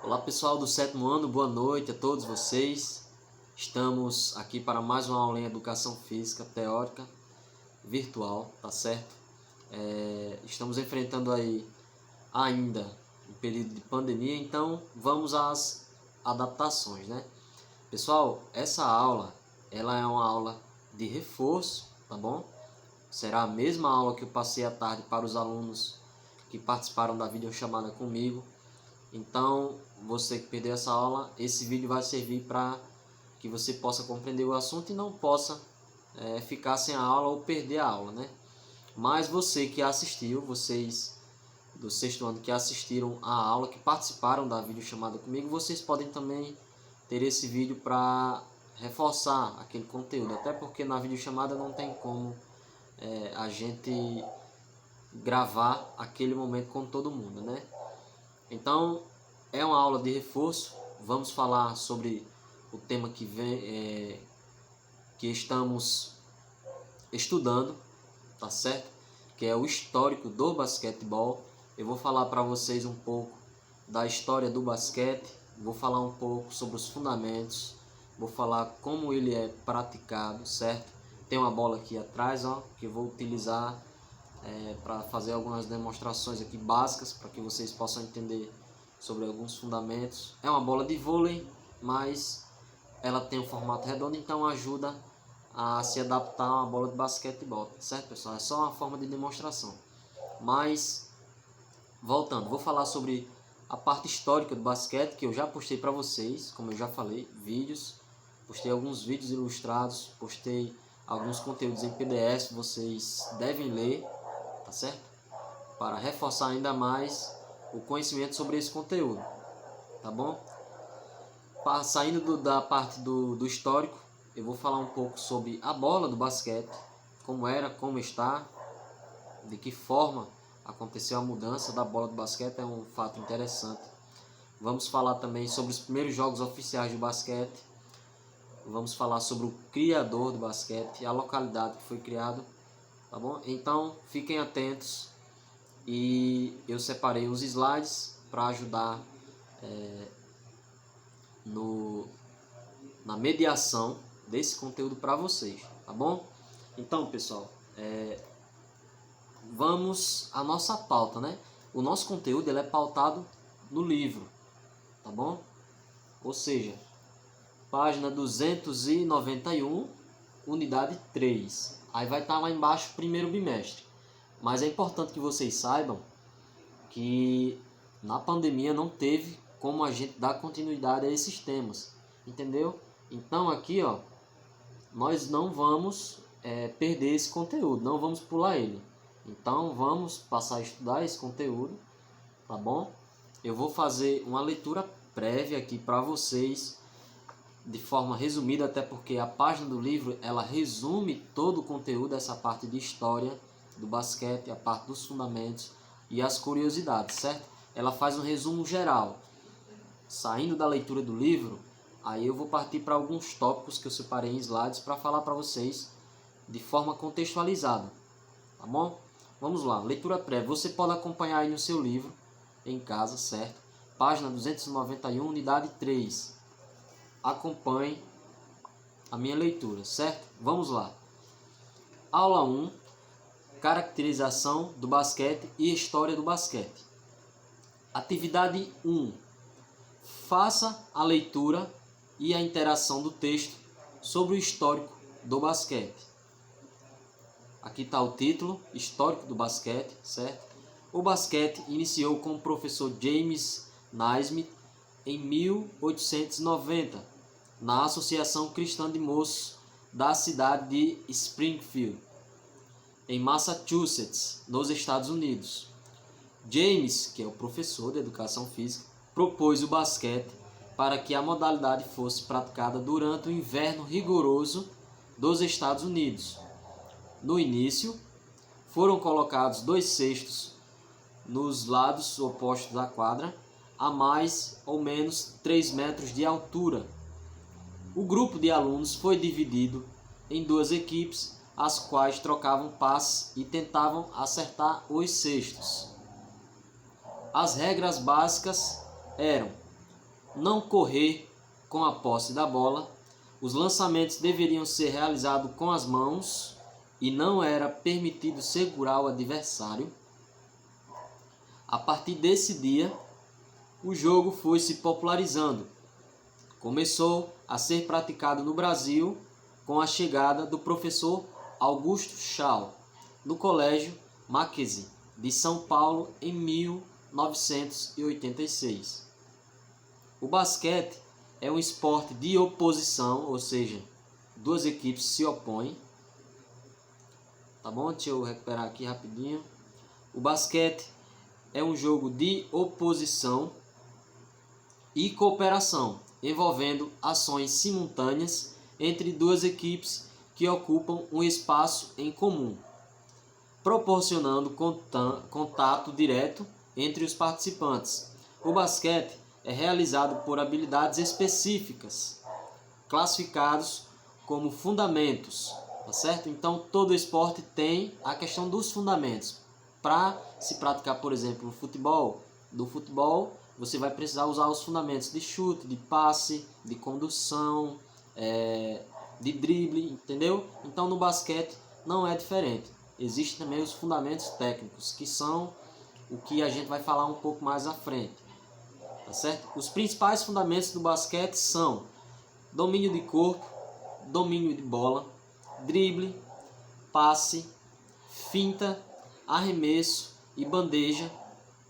Olá pessoal do sétimo ano, boa noite a todos vocês. Estamos aqui para mais uma aula em Educação Física Teórica Virtual, tá certo? Estamos enfrentando aí ainda um período de pandemia, então vamos às adaptações, né? Pessoal, essa aula, ela é uma aula de reforço, tá bom? Será a mesma aula que eu passei à tarde para os alunos que participaram da videochamada comigo. Então, você que perdeu essa aula, esse vídeo vai servir para que você possa compreender o assunto e não possa ficar sem a aula ou perder a aula, né? Mas você que assistiu, vocês do sexto ano que assistiram a aula, que participaram da videochamada comigo, vocês podem também ter esse vídeo para reforçar aquele conteúdo, até porque na videochamada não tem como a gente gravar aquele momento com todo mundo, né? Então, é uma aula de reforço. Vamos falar sobre o tema que estamos estudando, tá certo? Que é o histórico do basquetebol. Eu vou falar para vocês um pouco da história do basquete, vou falar um pouco sobre os fundamentos, vou falar como ele é praticado, certo? Tem uma bola aqui atrás, ó, que eu vou utilizar para fazer algumas demonstrações aqui básicas para que vocês possam entender sobre alguns fundamentos. É uma bola de vôlei, mas ela tem um formato redondo, então ajuda a se adaptar a uma bola de basquetebol, certo pessoal? É só uma forma de demonstração. Mas voltando, vou falar sobre a parte histórica do basquete, que eu já postei para vocês, como eu já falei, vídeos, postei alguns vídeos ilustrados, postei alguns conteúdos em PDF, vocês devem ler, tá certo? Para reforçar ainda mais o conhecimento sobre esse conteúdo, tá bom? Saindo da parte do histórico, eu vou falar um pouco sobre a bola do basquete, como era, como está, de que forma aconteceu a mudança da bola do basquete, é um fato interessante. Vamos falar também sobre os primeiros jogos oficiais do basquete, vamos falar sobre o criador do basquete, a localidade que foi criado, tá bom? Então, fiquem atentos. E eu separei uns slides para ajudar na mediação desse conteúdo para vocês, tá bom? Então, pessoal, vamos à nossa pauta, né? O nosso conteúdo ele é pautado no livro, tá bom? Ou seja, página 291, unidade 3. Aí vai estar lá embaixo, primeiro bimestre. Mas é importante que vocês saibam que na pandemia não teve como a gente dar continuidade a esses temas, entendeu? Então aqui, ó, nós não vamos perder esse conteúdo, não vamos pular ele. Então vamos passar a estudar esse conteúdo, tá bom? Eu vou fazer uma leitura prévia aqui para vocês, de forma resumida, até porque a página do livro ela resume todo o conteúdo dessa parte de história do basquete, a parte dos fundamentos e as curiosidades, certo? Ela faz um resumo geral. Saindo da leitura do livro, aí eu vou partir para alguns tópicos que eu separei em slides para falar para vocês de forma contextualizada, tá bom? Vamos lá, leitura prévia. Você pode acompanhar aí no seu livro, em casa, certo? Página 291, unidade 3. Acompanhe a minha leitura, certo? Vamos lá. Aula 1. Caracterização do basquete e história do basquete. Atividade 1. Faça a leitura e a interação do texto sobre o histórico do basquete. Aqui está o título, Histórico do basquete, certo? O basquete iniciou com o professor James Naismith em 1890, na Associação Cristã de Moços da cidade de Springfield, em Massachusetts, nos Estados Unidos. James, que é o professor de educação física, propôs o basquete para que a modalidade fosse praticada durante o inverno rigoroso dos Estados Unidos. No início, foram colocados 2 cestos nos lados opostos da quadra, a mais ou menos 3 metros de altura. O grupo de alunos foi dividido em 2 equipes, as quais trocavam passes e tentavam acertar os cestos. As regras básicas eram: não correr com a posse da bola, os lançamentos deveriam ser realizados com as mãos e não era permitido segurar o adversário. A partir desse dia, o jogo foi se popularizando. Começou a ser praticado no Brasil com a chegada do professor Augusto Chau, no Colégio Mackenzie, de São Paulo, em 1986. O basquete é um esporte de oposição, ou seja, duas equipes se opõem. Tá bom? Deixa eu recuperar aqui rapidinho. O basquete é um jogo de oposição e cooperação, envolvendo ações simultâneas entre duas equipes que ocupam um espaço em comum, proporcionando contato direto entre os participantes. O basquete é realizado por habilidades específicas, classificados como fundamentos, tá certo? Então, todo esporte tem a questão dos fundamentos. Para se praticar, por exemplo, o futebol, você vai precisar usar os fundamentos de chute, de passe, de condução, de drible, entendeu? Então, no basquete não é diferente. Existem também os fundamentos técnicos, que são o que a gente vai falar um pouco mais à frente. Tá certo? Os principais fundamentos do basquete são domínio de corpo, domínio de bola, drible, passe, finta, arremesso e bandeja,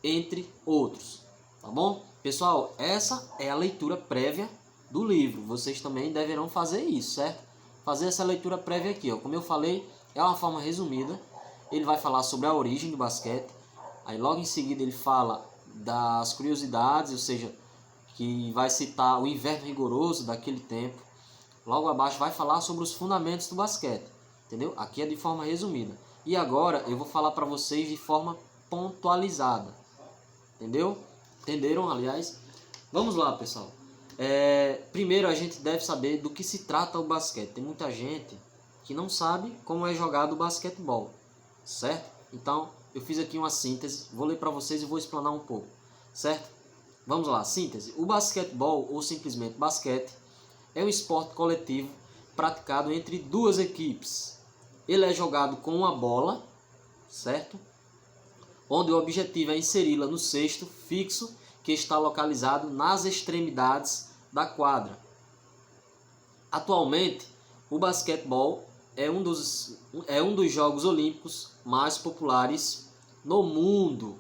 entre outros. Tá bom? Pessoal, essa é a leitura prévia do livro. Vocês também deverão fazer isso, certo? Fazer essa leitura prévia aqui, ó. Como eu falei, é uma forma resumida. Ele vai falar sobre a origem do basquete. Aí logo em seguida ele fala das curiosidades, ou seja, que vai citar o inverno rigoroso daquele tempo. Logo abaixo vai falar sobre os fundamentos do basquete, entendeu? Aqui é de forma resumida. E agora eu vou falar para vocês de forma pontualizada, entendeu? Entenderam, aliás? Vamos lá, pessoal. Primeiro a gente deve saber do que se trata o basquete. Tem muita gente que não sabe como é jogado o basquetebol, certo? Então eu fiz aqui uma síntese, vou ler para vocês e vou explanar um pouco, certo? Vamos lá, síntese. O basquetebol, ou simplesmente basquete, é um esporte coletivo praticado entre duas equipes. Ele é jogado com uma bola, certo? Onde o objetivo é inseri-la no cesto fixo que está localizado nas extremidades da quadra. Atualmente, o basquetebol é um dos Jogos Olímpicos mais populares no mundo,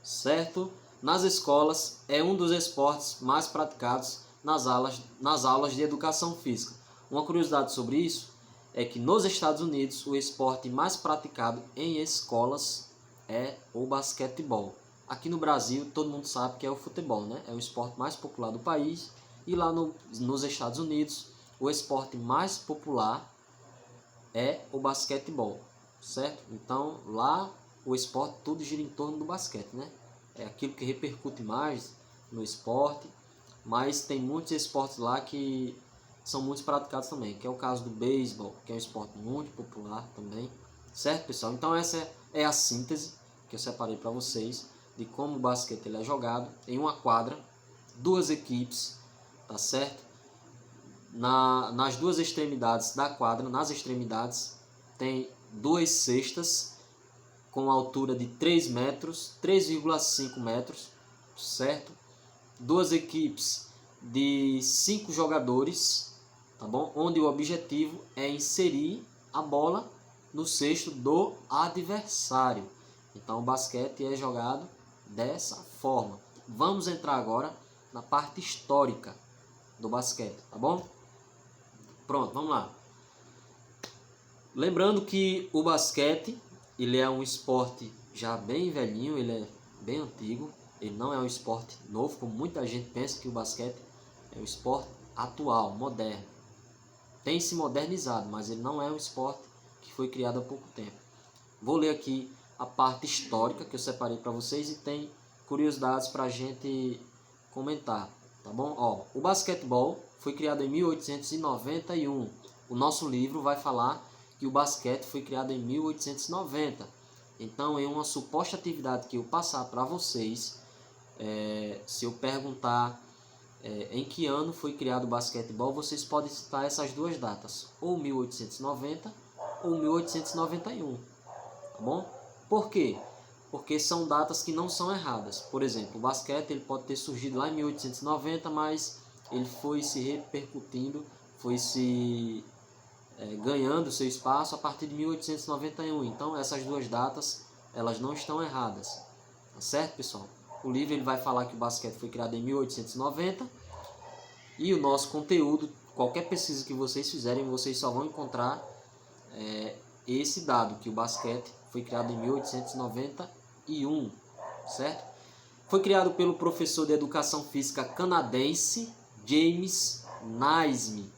certo? Nas escolas, é um dos esportes mais praticados nas aulas de educação física. Uma curiosidade sobre isso é que nos Estados Unidos o esporte mais praticado em escolas é o basquetebol. Aqui no Brasil todo mundo sabe que é o futebol, né? É o esporte mais popular do país. E lá nos Estados Unidos o esporte mais popular é o basquetebol, certo? Então lá o esporte tudo gira em torno do basquete, né? É aquilo que repercute mais no esporte, mas tem muitos esportes lá que são muito praticados também, que é o caso do beisebol, que é um esporte muito popular também, certo, pessoal? Então essa é a síntese que eu separei para vocês de como o basquete ele é jogado em uma quadra, duas equipes, tá certo? Nas duas extremidades da quadra, nas extremidades, tem duas cestas com altura de 3 metros, 3,5 metros, certo? Duas equipes de 5 jogadores, tá bom? Onde o objetivo é inserir a bola no cesto do adversário. Então o basquete é jogado dessa forma. Vamos entrar agora na parte histórica do basquete, tá bom? Pronto, vamos lá. Lembrando que o basquete, ele é um esporte já bem velhinho, ele é bem antigo, ele não é um esporte novo, como muita gente pensa que o basquete é um esporte atual, moderno. Tem se modernizado, mas ele não é um esporte que foi criado há pouco tempo. Vou ler aqui a parte histórica que eu separei para vocês e tem curiosidades para a gente comentar, tá bom? Ó, o basquetebol foi criado em 1891. O nosso livro vai falar que o basquete foi criado em 1890. Então, em uma suposta atividade que eu passar para vocês, se eu perguntar em que ano foi criado o basquetebol, vocês podem citar essas duas datas, ou 1890 ou 1891, tá bom? Por quê? Porque são datas que não são erradas. Por exemplo, o basquete ele pode ter surgido lá em 1890, mas ele foi se repercutindo, foi se ganhando seu espaço a partir de 1891. Então essas duas datas elas não estão erradas, tá certo, pessoal? O livro ele vai falar que o basquete foi criado em 1890 e o nosso conteúdo, qualquer pesquisa que vocês fizerem, vocês só vão encontrar esse dado, que o basquete foi criado em 1891, certo? Foi criado pelo professor de educação física canadense James Naismith.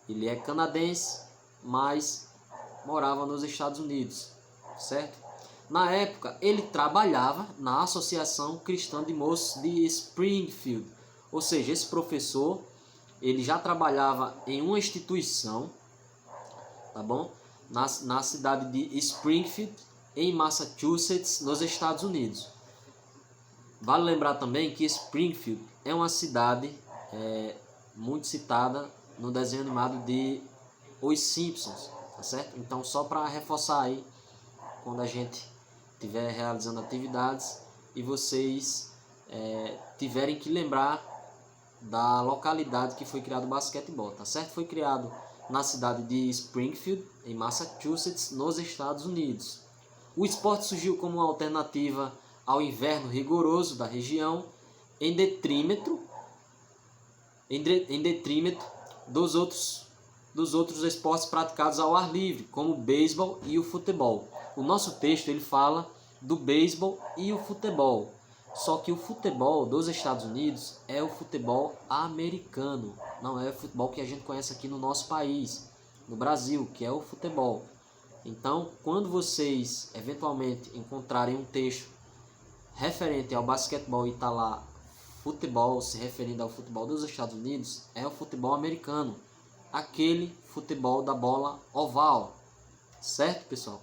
Ele é canadense, mas morava nos Estados Unidos, certo? Na época, ele trabalhava na Associação Cristã de Moços de Springfield. Ou seja, esse professor, ele já trabalhava em uma instituição, tá bom? Na cidade de Springfield, em Massachusetts, nos Estados Unidos. Vale lembrar também que Springfield é uma cidade muito citada no desenho animado de Os Simpsons, tá certo? Então, só para reforçar aí, quando a gente estiver realizando atividades e vocês tiverem que lembrar da localidade que foi criado o basquetebol, tá certo? Foi criado na cidade de Springfield, em Massachusetts, nos Estados Unidos. O esporte surgiu como uma alternativa ao inverno rigoroso da região, em detrimento dos outros esportes praticados ao ar livre, como o beisebol e o futebol. O nosso texto ele fala do beisebol e o futebol. Só que o futebol dos Estados Unidos é o futebol americano, não é o futebol que a gente conhece aqui no nosso país, no Brasil, que é o futebol. Então, quando vocês eventualmente encontrarem um texto referente ao basquetebol e está lá futebol se referindo ao futebol dos Estados Unidos, é o futebol americano, aquele futebol da bola oval, certo, pessoal?